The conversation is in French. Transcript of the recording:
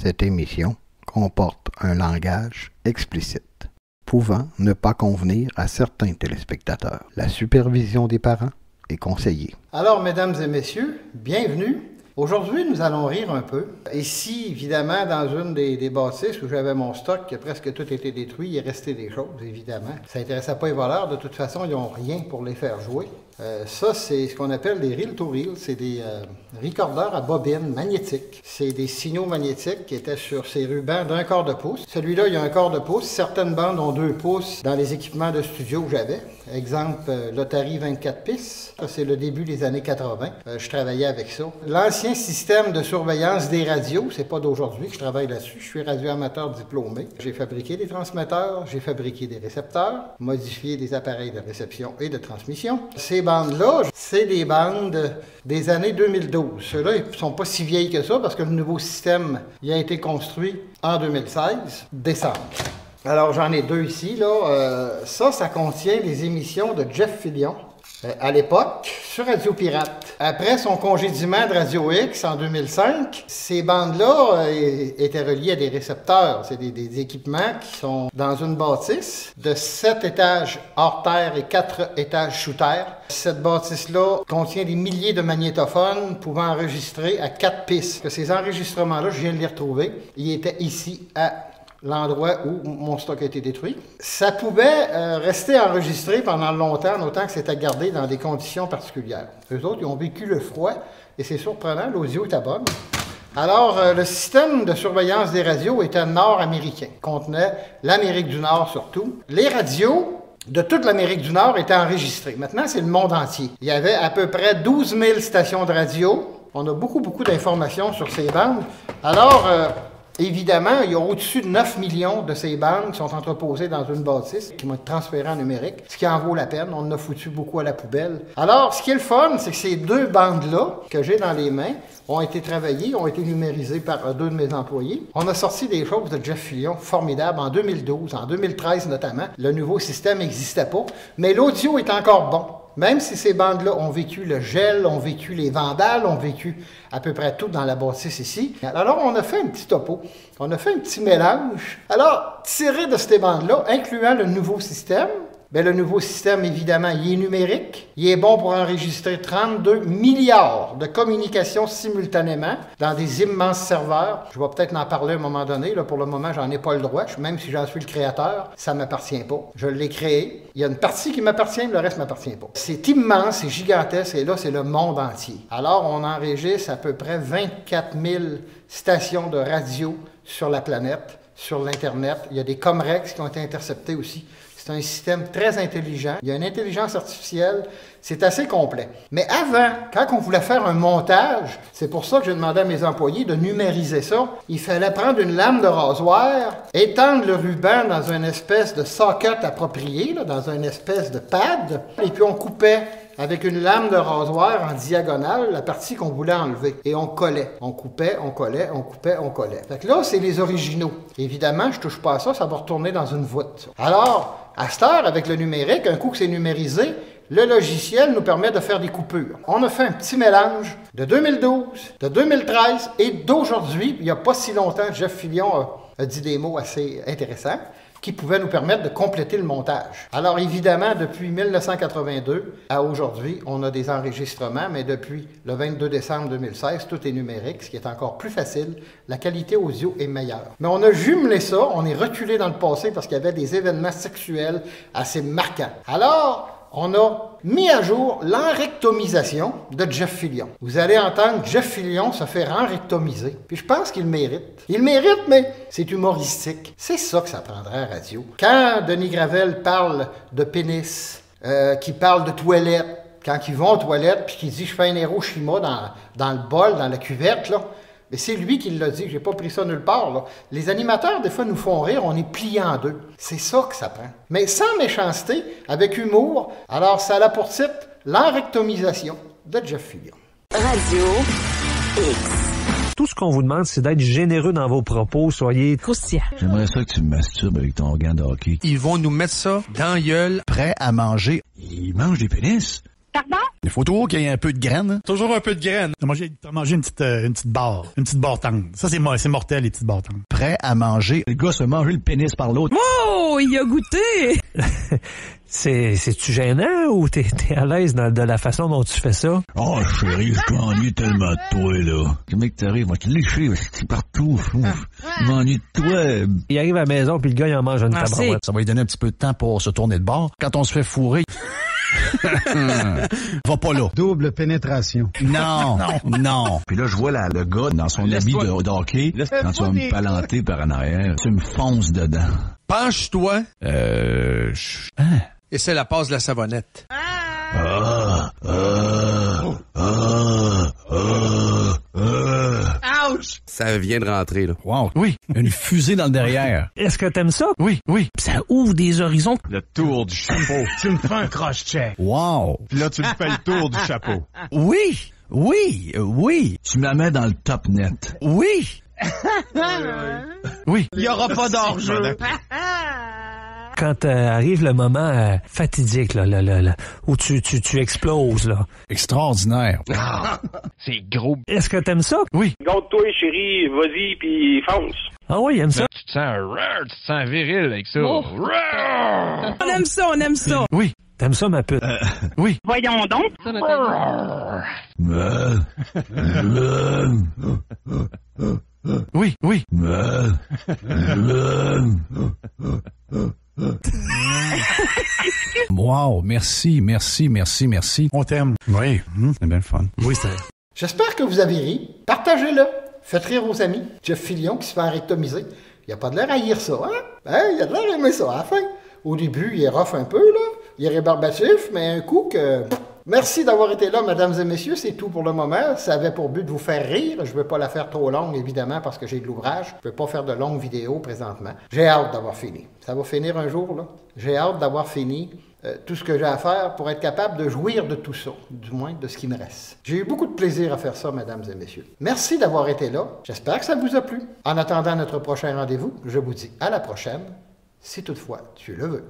Cette émission comporte un langage explicite, pouvant ne pas convenir à certains téléspectateurs. La supervision des parents est conseillée. Alors, mesdames et messieurs, bienvenue. Aujourd'hui, nous allons rire un peu. Ici, évidemment, dans une des bâtisses où j'avais mon stock, qui a presque tout été détruit, il est resté des choses, évidemment. Ça n'intéressait pas les voleurs. De toute façon, ils n'ont rien pour les faire jouer. Ça, c'est ce qu'on appelle des reel-to-reel. C'est des recordeurs à bobine magnétique. C'est des signaux magnétiques qui étaient sur ces rubans d'un quart de pouce. Celui-là, il y a un quart de pouce. Certaines bandes ont 2 pouces dans les équipements de studio que j'avais. Exemple, l'Otari 24 pistes. Ça, c'est le début des années 80. Je travaillais avec ça. L'ancien système de surveillance des radios, c'est pas d'aujourd'hui que je travaille là-dessus. Je suis radioamateur diplômé. J'ai fabriqué des transmetteurs, j'ai fabriqué des récepteurs, modifié des appareils de réception et de transmission. Ces bandes-là, c'est des bandes des années 2012. Ceux-là, ils ne sont pas si vieilles que ça parce que le nouveau système il a été construit en 2016, décembre. Alors, j'en ai 2 ici. Là. Ça contient les émissions de Jeff Fillion. À l'époque, sur Radio Pirate. Après son congédiement de Radio X en 2005, ces bandes-là étaient reliées à des récepteurs. C'est des équipements qui sont dans une bâtisse de 7 étages hors terre et 4 étages sous terre. Cette bâtisse-là contient des milliers de magnétophones pouvant enregistrer à 4 pistes. Ces enregistrements-là, je viens de les retrouver. Ils étaient ici à l'endroit où mon stock a été détruit. Ça pouvait rester enregistré pendant longtemps, autant que c'était gardé dans des conditions particulières. Eux autres, ils ont vécu le froid, et c'est surprenant, l'audio est bonne. Alors, le système de surveillance des radios était nord-américain, contenait l'Amérique du Nord surtout. Les radios de toute l'Amérique du Nord étaient enregistrées. Maintenant, c'est le monde entier. Il y avait à peu près 12 000 stations de radio. On a beaucoup d'informations sur ces bandes. Alors, évidemment, il y a au-dessus de 9 millions de ces bandes qui sont entreposées dans une bâtisse, qui vont être transférées en numérique, ce qui en vaut la peine. On en a foutu beaucoup à la poubelle. Alors, ce qui est le fun, c'est que ces 2 bandes-là, que j'ai dans les mains, ont été travaillées, ont été numérisées par 2 de mes employés. On a sorti des choses de Jeff Fillion formidables en 2012, en 2013 notamment. Le nouveau système n'existait pas, mais l'audio est encore bon. Même si ces bandes-là ont vécu le gel, ont vécu les vandales, ont vécu à peu près tout dans la bâtisse ici. Alors, on a fait un petit topo. On a fait un petit mélange. Alors, tiré de ces bandes-là, incluant le nouveau système, bien, le nouveau système, évidemment, il est numérique. Il est bon pour enregistrer 32 milliards de communications simultanément dans des immenses serveurs. Je vais peut-être en parler à un moment donné. Là, pour le moment, j'en ai pas le droit. Même si j'en suis le créateur, ça ne m'appartient pas. Je l'ai créé. Il y a une partie qui m'appartient, le reste ne m'appartient pas. C'est immense, c'est gigantesque, et là, c'est le monde entier. Alors, on enregistre à peu près 24 000 stations de radio sur la planète, sur l'Internet. Il y a des Comrex qui ont été interceptés aussi. C'est un système très intelligent. Il y a une intelligence artificielle. C'est assez complet. Mais avant, quand on voulait faire un montage, c'est pour ça que j'ai demandé à mes employés de numériser ça. Il fallait prendre une lame de rasoir, étendre le ruban dans une espèce de socket approprié, là, dans une espèce de pad, et puis on coupait avec une lame de rasoir en diagonale la partie qu'on voulait enlever. Et on collait. On coupait, on collait, on coupait, on collait. Fait que là, c'est les originaux. Évidemment, je touche pas à ça, ça va retourner dans une voûte. Alors, à cette heure, avec le numérique, un coup que c'est numérisé, le logiciel nous permet de faire des coupures. On a fait un petit mélange de 2012, de 2013 et d'aujourd'hui. Il n'y a pas si longtemps, Jeff Fillion a dit des mots assez intéressants qui pouvaient nous permettre de compléter le montage. Alors évidemment, depuis 1982 à aujourd'hui, on a des enregistrements, mais depuis le 22 décembre 2016, tout est numérique, ce qui est encore plus facile. La qualité audio est meilleure. Mais on a jumelé ça, on est reculé dans le passé parce qu'il y avait des événements sexuels assez marquants. Alors, on a mis à jour l'enrectomisation de Jeff Fillion. Vous allez entendre Jeff Fillion se faire enrectomiser. Puis je pense qu'il le mérite. Il le mérite, mais c'est humoristique. C'est ça que ça prendrait à la radio. Quand Denis Gravel parle de pénis, qu'il parle de toilette, quand ils vont aux toilettes, puis qu'il dit « je fais un Hiroshima dans le bol, dans la cuvette », là, mais c'est lui qui l'a dit, j'ai pas pris ça nulle part. Là. Les animateurs, des fois, nous font rire, on est pliés en deux. C'est ça que ça prend. Mais sans méchanceté, avec humour. Alors, ça a pour titre l'enrectomisation de Jeff Fillion. Radio X. Tout ce qu'on vous demande, c'est d'être généreux dans vos propos. Soyez croustillant. J'aimerais ça que tu me masturbes avec ton gant de hockey. Ils vont nous mettre ça dans la gueule. Prêt à manger. Ils mangent des pénis. Pardon? Il faut toujours qu'il y ait un peu de graines. Hein? Toujours un peu de graines. T'as mangé une petite barre. Une petite barre tendre. Ça, c'est mortel, les petites barres tendres. Prêt à manger. Le gars se manger le pénis par l'autre. Oh, il a goûté! C'est-tu gênant ou t'es à l'aise de la façon dont tu fais ça? Oh, chérie, je t'ennuie tellement de toi, là. Le mec t'arrive, va te lécher, c'est partout. Je m'ennuie de toi. Il arrive à la maison, puis le gars, il en mange une tabarouette. Ça va lui donner un petit peu de temps pour se tourner de bord. Quand on se fait fourrer... Va pas là. Double pénétration. Non. Puis là, je vois le gars dans son habit de hockey. Quand tu vas me palanter par en arrière, tu me fonces dedans. Penche-toi. Et c'est la passe de la savonnette. Ouch! Ça vient de rentrer, là. Wow. Oui. Une fusée dans le derrière. Est-ce que t'aimes ça? Oui. Ça ouvre des horizons. Le tour du chapeau. Tu me fais un cross-check. Wow. Puis là, tu me fais le tour du chapeau. Oui. Tu me la mets dans le top net. Oui. Il y aura pas d'hors-jeu. Quand arrive le moment fatidique, là, où tu exploses, là. Extraordinaire. C'est gros. Est-ce que t'aimes ça? Oui. Garde-toi, chérie, vas-y, puis fonce. Ah oui, il aime ça. Tu te sens viril avec ça. Oh. On aime ça. Oui. T'aimes ça, ma pute? Oui. Voyons donc. Oui. Wow, merci. On t'aime. Oui, c'est bien le fun. Oui, c'est... J'espère que vous avez ri. Partagez-le. Faites rire vos amis. Jeff Fillion qui se fait rectomiser. Il a pas de l'air à haïr ça, hein? Il a de l'air à aimer ça à la fin. Au début, il est rough un peu, là. Il est rébarbatif, mais un coup que... Merci d'avoir été là, mesdames et messieurs. C'est tout pour le moment. Ça avait pour but de vous faire rire. Je ne veux pas la faire trop longue, évidemment, parce que j'ai de l'ouvrage. Je ne peux pas faire de longues vidéos présentement. J'ai hâte d'avoir fini. Ça va finir un jour, là. J'ai hâte d'avoir fini tout ce que j'ai à faire pour être capable de jouir de tout ça, du moins de ce qui me reste. J'ai eu beaucoup de plaisir à faire ça, mesdames et messieurs. Merci d'avoir été là. J'espère que ça vous a plu. En attendant notre prochain rendez-vous, je vous dis à la prochaine, si toutefois tu le veux.